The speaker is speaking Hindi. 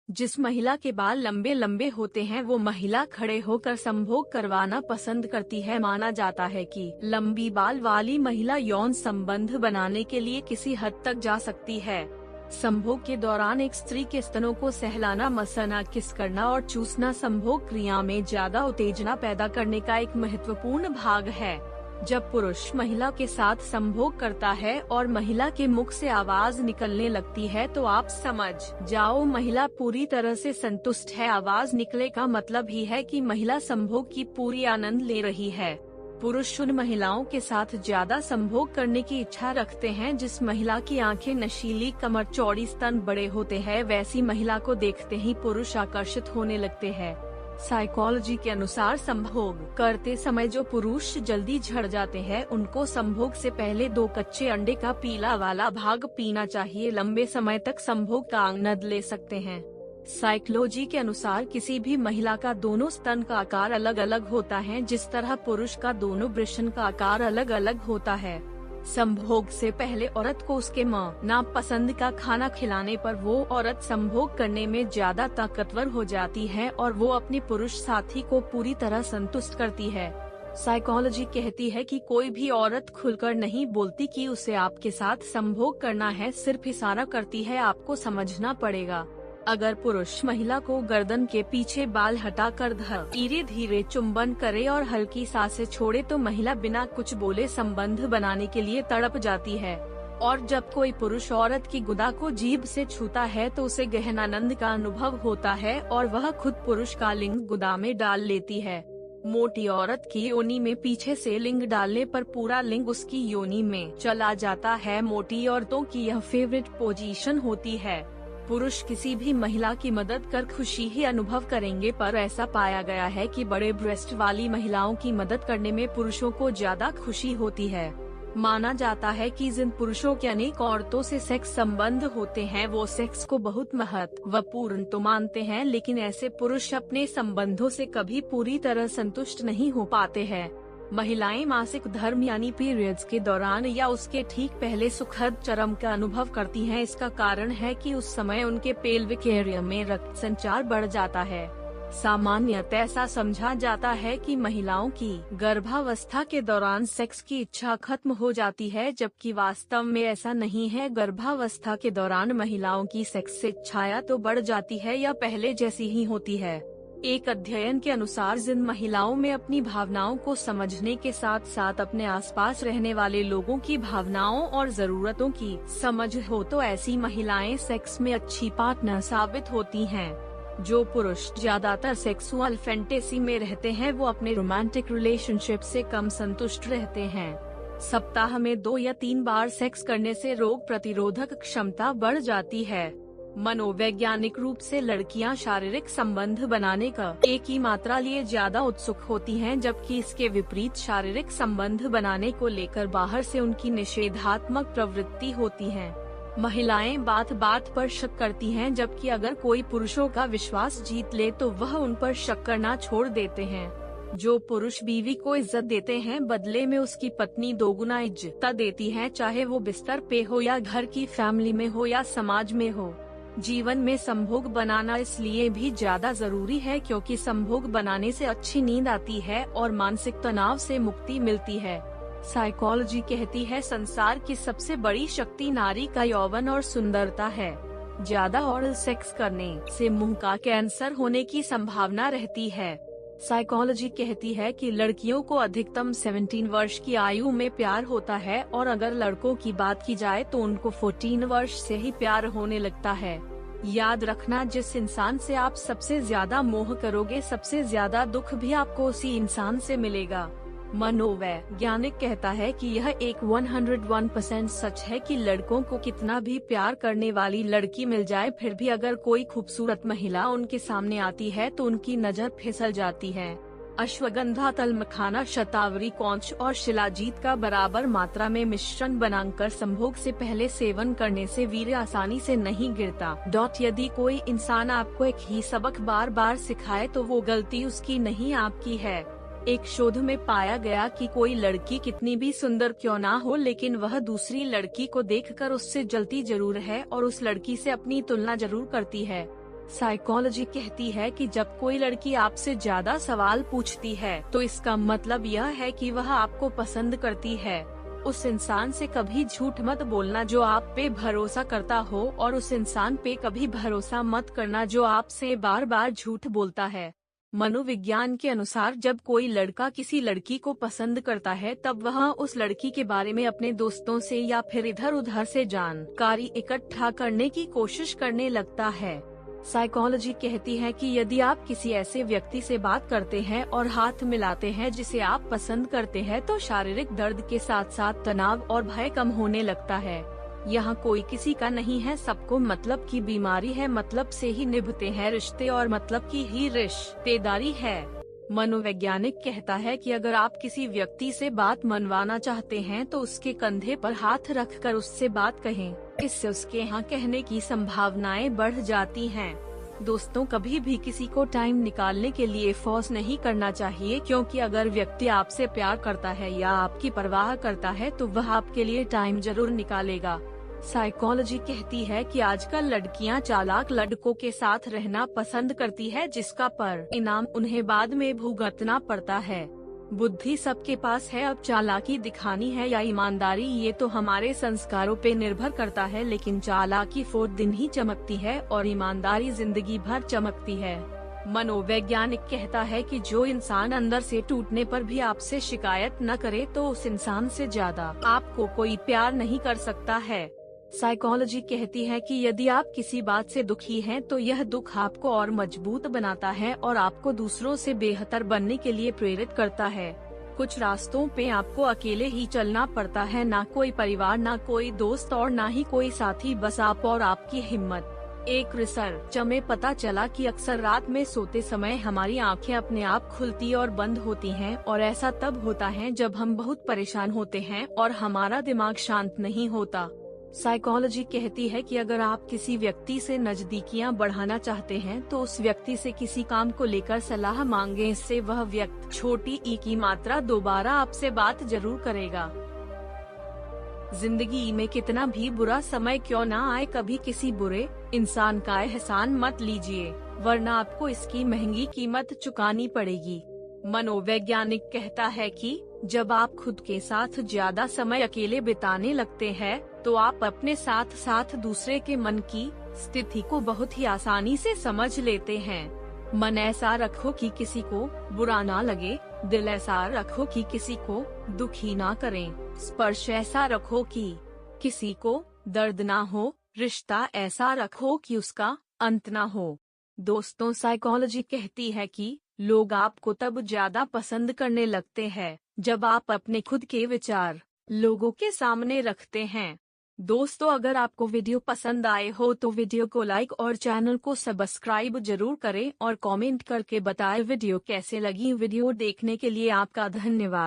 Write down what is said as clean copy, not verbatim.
जिस महिला के बाल लंबे लंबे होते हैं वो महिला खड़े होकर संभोग करवाना पसंद करती है। माना जाता है कि लंबी बाल वाली महिला यौन संबंध बनाने के लिए किसी हद तक जा सकती है। संभोग के दौरान एक स्त्री के स्तनों को सहलाना, मसना, किस करना और चूसना संभोग क्रिया में ज्यादा उत्तेजना पैदा करने का एक महत्वपूर्ण भाग है। जब पुरुष महिला के साथ संभोग करता है और महिला के मुख से आवाज निकलने लगती है तो आप समझ जाओ महिला पूरी तरह से संतुष्ट है। आवाज निकले का मतलब ही है कि महिला संभोग की पूरी आनंद ले रही है। पुरुष उन महिलाओं के साथ ज्यादा संभोग करने की इच्छा रखते हैं जिस महिला की आंखें नशीली, कमर चौड़ी, स्तन बड़े होते हैं। वैसी महिला को देखते ही पुरुष आकर्षित होने लगते हैं। साइकोलॉजी के अनुसार संभोग करते समय जो पुरुष जल्दी झड़ जाते हैं उनको संभोग से पहले 2 कच्चे अंडे का पीला वाला भाग पीना चाहिए। लंबे समय तक संभोग का आनंद ले सकते हैं। साइकोलॉजी के अनुसार किसी भी महिला का दोनों स्तन का आकार अलग अलग होता है, जिस तरह पुरुष का दोनों वृषण का आकार अलग अलग होता है। संभोग से पहले औरत को उसके नापसंद का खाना खिलाने पर वो औरत संभोग करने में ज्यादा ताकतवर हो जाती है और वो अपने पुरुष साथी को पूरी तरह संतुष्ट करती है। साइकोलॉजी कहती है कि कोई भी औरत खुलकर नहीं बोलती कि उसे आपके साथ संभोग करना है, सिर्फ इशारा करती है। आपको समझना पड़ेगा। अगर पुरुष महिला को गर्दन के पीछे बाल हटाकर धीरे धीरे चुंबन करे और हल्की सांसें छोड़े तो महिला बिना कुछ बोले संबंध बनाने के लिए तड़प जाती है। और जब कोई पुरुष औरत की गुदा को जीभ से छूता है तो उसे गहन आनंद का अनुभव होता है और वह खुद पुरुष का लिंग गुदा में डाल लेती है। मोटी औरत की योनि में पीछे से लिंग डालने पर पूरा लिंग उसकी योनि में चला जाता है। मोटी औरतों की यह फेवरेट पोजीशन होती है। पुरुष किसी भी महिला की मदद कर खुशी ही अनुभव करेंगे, पर ऐसा पाया गया है कि बड़े ब्रेस्ट वाली महिलाओं की मदद करने में पुरुषों को ज्यादा खुशी होती है। माना जाता है कि जिन पुरुषों के अनेक औरतों से सेक्स संबंध होते हैं वो सेक्स को बहुत महत्वपूर्ण तो मानते हैं, लेकिन ऐसे पुरुष अपने संबंधों से कभी पूरी तरह संतुष्ट नहीं हो पाते हैं। महिलाएं मासिक धर्म यानी पीरियड्स के दौरान या उसके ठीक पहले सुखद चरम का अनुभव करती हैं। इसका कारण है कि उस समय उनके पेल्विक एरिया में रक्त संचार बढ़ जाता है। सामान्यतः ऐसा समझा जाता है कि महिलाओं की गर्भावस्था के दौरान सेक्स की इच्छा खत्म हो जाती है, जबकि वास्तव में ऐसा नहीं है। गर्भावस्था के दौरान महिलाओं की सेक्स से इच्छा तो बढ़ जाती है या पहले जैसी ही होती है। एक अध्ययन के अनुसार जिन महिलाओं में अपनी भावनाओं को समझने के साथ साथ अपने आसपास रहने वाले लोगों की भावनाओं और जरूरतों की समझ हो तो ऐसी महिलाएं सेक्स में अच्छी पार्टनर साबित होती हैं। जो पुरुष ज्यादातर सेक्सुअल फैंटेसी में रहते हैं वो अपने रोमांटिक रिलेशनशिप से कम संतुष्ट रहते हैं। सप्ताह में 2 या 3 बार सेक्स करने से रोग प्रतिरोधक क्षमता बढ़ जाती है। मनोवैज्ञानिक रूप से लड़कियां शारीरिक संबंध बनाने का एक ही मात्रा लिए ज्यादा उत्सुक होती हैं, जबकि इसके विपरीत शारीरिक संबंध बनाने को लेकर बाहर से उनकी निषेधात्मक प्रवृत्ति होती है। महिलाएं बात बात पर शक करती हैं, जबकि अगर कोई पुरुषों का विश्वास जीत ले तो वह उन पर शक करना छोड़ देते हैं। जो पुरुष बीवी को इज्जत देते हैं बदले में उसकी पत्नी दोगुना इज्जत देती है, चाहे वो बिस्तर पे हो या घर की फैमिली में हो या समाज में हो। जीवन में संभोग बनाना इसलिए भी ज्यादा जरूरी है क्योंकि संभोग बनाने से अच्छी नींद आती है और मानसिक तनाव से मुक्ति मिलती है। साइकोलॉजी कहती है संसार की सबसे बड़ी शक्ति नारी का यौवन और सुंदरता है। ज्यादा ओरल सेक्स करने से मुंह का कैंसर होने की संभावना रहती है। साइकोलॉजी कहती है कि लड़कियों को अधिकतम 17 वर्ष की आयु में प्यार होता है और अगर लड़कों की बात की जाए तो उनको 14 वर्ष से ही प्यार होने लगता है। याद रखना, जिस इंसान से आप सबसे ज्यादा मोह करोगे सबसे ज्यादा दुख भी आपको उसी इंसान से मिलेगा। मनोवैज्ञानिक कहता है कि यह एक 101% सच है कि लड़कों को कितना भी प्यार करने वाली लड़की मिल जाए फिर भी अगर कोई खूबसूरत महिला उनके सामने आती है तो उनकी नजर फिसल जाती है। अश्वगंधा, तलमखाना, शतावरी, कौंच और शिलाजीत का बराबर मात्रा में मिश्रण बनाकर संभोग से पहले सेवन करने से वीर्य आसानी से नहीं गिरता। यदि कोई इंसान आपको एक ही सबक बार बार सिखाए तो वो गलती उसकी नहीं आपकी है। एक शोध में पाया गया कि कोई लड़की कितनी भी सुंदर क्यों ना हो लेकिन वह दूसरी लड़की को देखकर उससे जलती जरूर है और उस लड़की से अपनी तुलना जरूर करती है। साइकोलॉजी कहती है कि जब कोई लड़की आपसे ज्यादा सवाल पूछती है तो इसका मतलब यह है कि वह आपको पसंद करती है। उस इंसान से कभी झूठ मत बोलना जो आप पे भरोसा करता हो, और उस इंसान पे कभी भरोसा मत करना जो आपसे बार बार झूठ बोलता है। मनोविज्ञान के अनुसार जब कोई लड़का किसी लड़की को पसंद करता है तब वह उस लड़की के बारे में अपने दोस्तों से या फिर इधर उधर से जानकारी इकट्ठा करने की कोशिश करने लगता है। साइकोलॉजी कहती है कि यदि आप किसी ऐसे व्यक्ति से बात करते हैं और हाथ मिलाते हैं जिसे आप पसंद करते हैं तो शारीरिक दर्द के साथ साथ तनाव और भय कम होने लगता है। यहाँ कोई किसी का नहीं है, सबको मतलब की बीमारी है, मतलब से ही निभते हैं रिश्ते और मतलब की ही रिश्तेदारी है। मनोवैज्ञानिक कहता है कि अगर आप किसी व्यक्ति से बात मनवाना चाहते हैं तो उसके कंधे पर हाथ रखकर उससे बात कहें। इससे उसके हाँ कहने की संभावनाएं बढ़ जाती हैं। दोस्तों, कभी भी किसी को टाइम निकालने के लिए फोर्स नहीं करना चाहिए, क्योंकि अगर व्यक्ति आपसे प्यार करता है या आपकी परवाह करता है तो वह आपके लिए टाइम जरूर निकालेगा। साइकोलॉजी कहती है कि आजकल लड़कियां चालाक लड़कों के साथ रहना पसंद करती है, जिसका परिणाम उन्हें बाद में भुगतना पड़ता है। बुद्धि सबके पास है, अब चालाकी दिखानी है या ईमानदारी ये तो हमारे संस्कारों पे निर्भर करता है, लेकिन चालाकी 4 दिन ही चमकती है और ईमानदारी जिंदगी भर चमकती है। मनोवैज्ञानिक कहता है कि जो इंसान अंदर से टूटने पर भी आपसे शिकायत न करे तो उस इंसान से ज्यादा आपको कोई प्यार नहीं कर सकता है। साइकोलॉजी कहती है कि यदि आप किसी बात से दुखी हैं तो यह दुख आपको और मजबूत बनाता है और आपको दूसरों से बेहतर बनने के लिए प्रेरित करता है। कुछ रास्तों पे आपको अकेले ही चलना पड़ता है, ना कोई परिवार, ना कोई दोस्त और ना ही कोई साथी, बस आप और आपकी हिम्मत। एक रिसर्च में पता चला कि अक्सर रात में सोते समय हमारी आंखें अपने आप खुलती और बंद होती हैं, और ऐसा तब होता है जब हम बहुत परेशान होते हैं और हमारा दिमाग शांत नहीं होता। साइकोलॉजी कहती है कि अगर आप किसी व्यक्ति से नजदीकियां बढ़ाना चाहते हैं तो उस व्यक्ति से किसी काम को लेकर सलाह मांगें, इससे वह व्यक्ति छोटी ई की मात्रा दोबारा आपसे बात जरूर करेगा। जिंदगी में कितना भी बुरा समय क्यों ना आए, कभी किसी बुरे इंसान का एहसान मत लीजिए, वरना आपको इसकी महंगी कीमत चुकानी पड़ेगी। मनोवैज्ञानिक कहता है कि जब आप खुद के साथ ज्यादा समय अकेले बिताने लगते हैं तो आप अपने साथ साथ दूसरे के मन की स्थिति को बहुत ही आसानी से समझ लेते हैं। मन ऐसा रखो कि किसी को बुरा ना लगे, दिल ऐसा रखो कि किसी को दुखी ना करें, स्पर्श ऐसा रखो कि किसी को दर्द ना हो, रिश्ता ऐसा रखो कि उसका अंत ना हो। दोस्तों, साइकोलॉजी कहती है कि लोग आपको तब ज्यादा पसंद करने लगते हैं जब आप अपने खुद के विचार लोगों के सामने रखते हैं। दोस्तों, अगर आपको वीडियो पसंद आए हो तो वीडियो को लाइक और चैनल को सब्सक्राइब जरूर करें और कमेंट करके बताएं वीडियो कैसे लगी। वीडियो देखने के लिए आपका धन्यवाद।